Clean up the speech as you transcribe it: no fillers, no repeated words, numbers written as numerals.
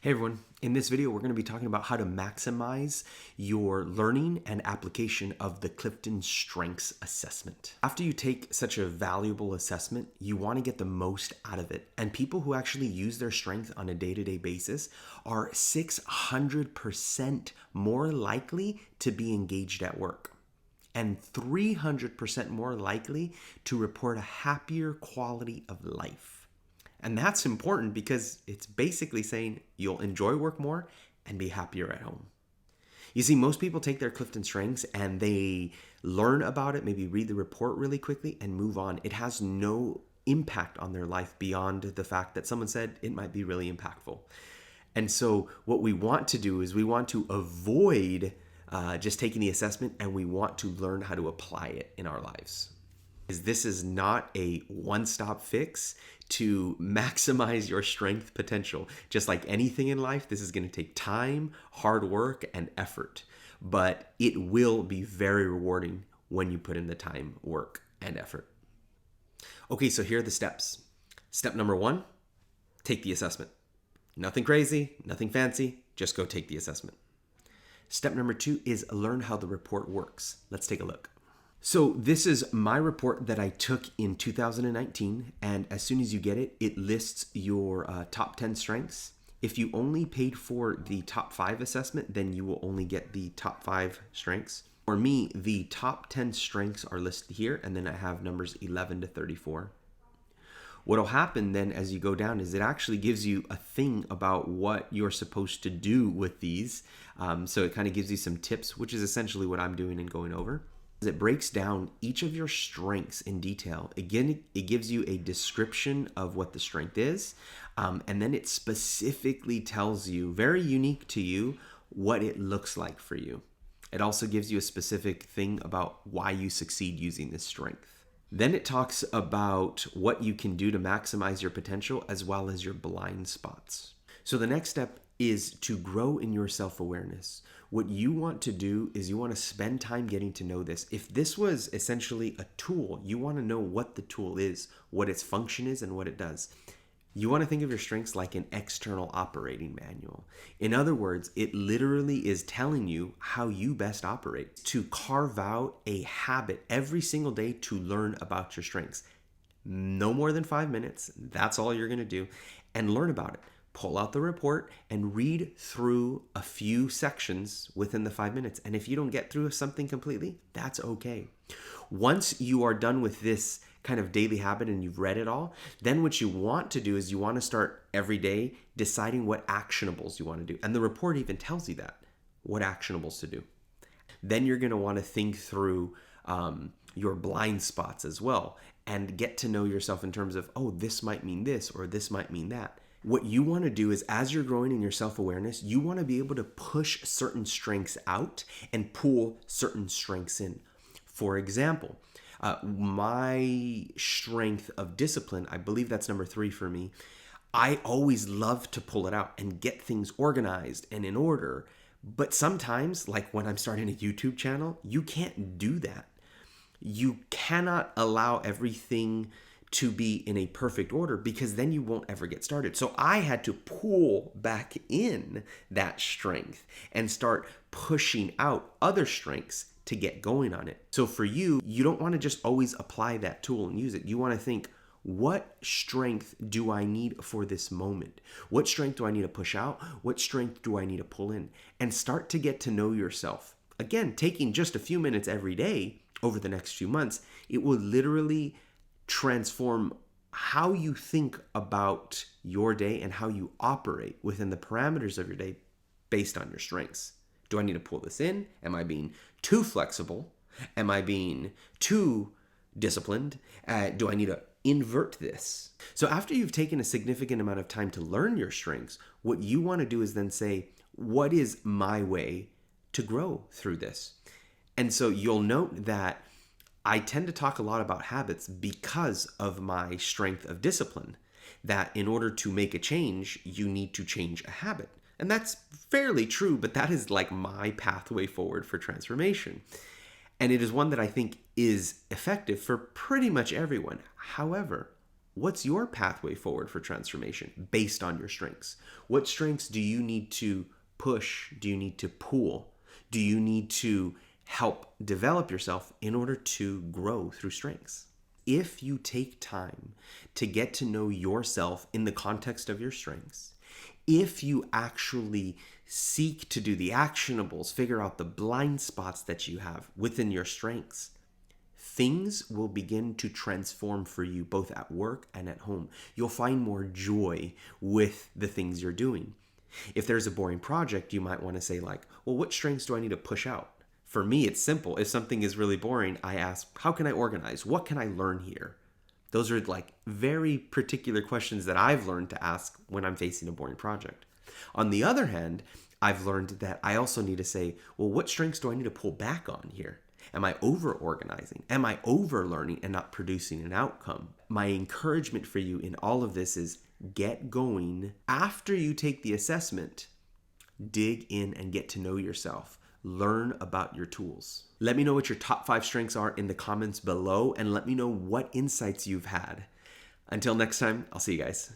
Hey everyone, in this video we're going to be talking about how to maximize your learning and application of the CliftonStrengths assessment. After you take such a valuable assessment, you want to get the most out of it. And people who actually use their strength on a day-to-day basis are 600% more likely to be engaged at work and 300% more likely to report a happier quality of life. And that's important because it's basically saying you'll enjoy work more and be happier at home. You see, most people take their CliftonStrengths and they learn about it, maybe read the report really quickly and move on. It has no impact on their life beyond the fact that someone said it might be really impactful. And so what we want to do is we want to avoid just taking the assessment, and we want to learn how to apply it in our lives. This is not a one-stop fix to maximize your strength potential. Just like anything in life, this is going to take time, hard work, and effort. But it will be very rewarding when you put in the time, work, and effort. Okay, so here are the steps. Step number 1, take the assessment. Nothing crazy, nothing fancy, just go take the assessment. Step number 2 is learn how the report works. Let's take a look. So this is my report that I took in 2019, and as soon as you get it, it lists your top 10 strengths. If you only paid for the top 5 assessment, then you will only get the top 5 strengths. For me, the top 10 strengths are listed here, and then I have numbers 11 to 34. What'll happen then as you go down is it actually gives you a thing about what you're supposed to do with these. So it kind of gives you some tips, which is essentially what I'm doing and going over. It breaks down each of your strengths in detail. Again, it gives you a description of what the strength is, and then it specifically tells you, very unique to you, what it looks like for you. It also gives you a specific thing about why you succeed using this strength. Then it talks about what you can do to maximize your potential as well as your blind spots. So the next step is to grow in your self-awareness. What you want to do is you want to spend time getting to know this. If this was essentially a tool, you want to know what the tool is, what its function is, and what it does. You want to think of your strengths like an external operating manual. In other words, it literally is telling you how you best operate. To carve out a habit every single day to learn about your strengths. No more than 5 minutes. That's all you're going to do. And learn about it. Pull out the report and read through a few sections within the 5 minutes. And if you don't get through something completely, that's okay. Once you are done with this kind of daily habit and you've read it all, then what you want to do is you want to start every day deciding what actionables you want to do. And the report even tells you that, what actionables to do. Then you're going to want to think through your blind spots as well and get to know yourself in terms of, oh, this might mean this or this might mean that. What you want to do is, as you're growing in your self-awareness, you want to be able to push certain strengths out and pull certain strengths in. For example, my strength of discipline, I believe that's number 3 for me. I always love to pull it out and get things organized and in order. But sometimes, like when I'm starting a YouTube channel, you can't do that. You cannot allow everything to be in a perfect order because then you won't ever get started. So I had to pull back in that strength and start pushing out other strengths to get going on it. So for you, you don't want to just always apply that tool and use it. You want to think, what strength do I need for this moment? What strength do I need to push out? What strength do I need to pull in? And start to get to know yourself. Again, taking just a few minutes every day over the next few months, it will literally transform how you think about your day and how you operate within the parameters of your day based on your strengths. Do I need to pull this in? Am I being too flexible? Am I being too disciplined? Do I need to invert this? So after you've taken a significant amount of time to learn your strengths, what you want to do is then say, what is my way to grow through this? And so you'll note that I tend to talk a lot about habits because of my strength of discipline, that in order to make a change, you need to change a habit. And that's fairly true, but that is like my pathway forward for transformation. And it is one that I think is effective for pretty much everyone. However, what's your pathway forward for transformation based on your strengths? What strengths do you need to push? Do you need to pull? Do you need to help develop yourself in order to grow through strengths? If you take time to get to know yourself in the context of your strengths, if you actually seek to do the actionables, figure out the blind spots that you have within your strengths, things will begin to transform for you both at work and at home. You'll find more joy with the things you're doing. If there's a boring project, you might want to say like, well, what strengths do I need to push out? For me, it's simple. If something is really boring, I ask, how can I organize? What can I learn here? Those are like very particular questions that I've learned to ask when I'm facing a boring project. On the other hand, I've learned that I also need to say, well, what strengths do I need to pull back on here? Am I over-organizing? Am I over-learning and not producing an outcome? My encouragement for you in all of this is get going. After you take the assessment, dig in and get to know yourself. Learn about your tools. Let me know what your top 5 strengths are in the comments below, and let me know what insights you've had. Until next time, I'll see you guys.